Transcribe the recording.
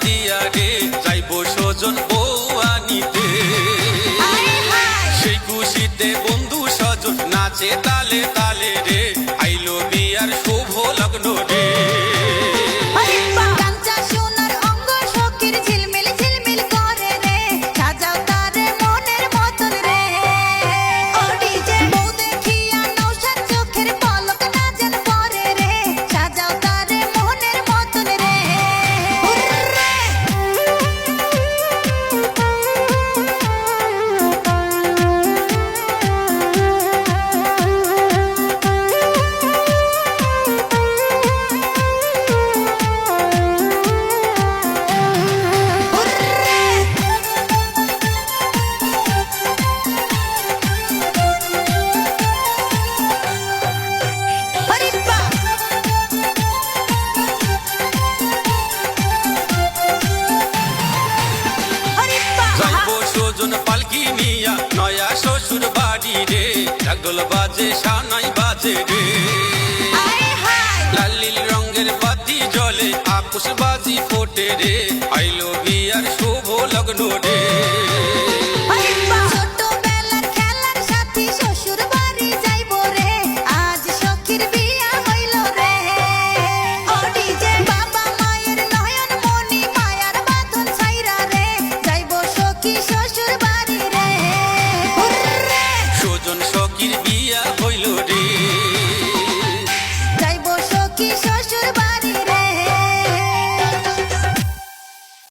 দিয়া রে যাইব স্বজন বউ আনিতে। সেই খুশিতে বন্ধু স্বজন নাচে তালে তালে রে, আইলো বিয়ার শুভ লগ্ন রে। পালকি নিয়া নয়া শ্বশুর বাড়ি রে, ঢাকঢোল বাজে সানাই বাজে রে। লাল নীল রঙের বাতি জ্বলে আকুশ বাজি ফোটে রে, আইলো বিয়ার শুভ লগ্ন রে।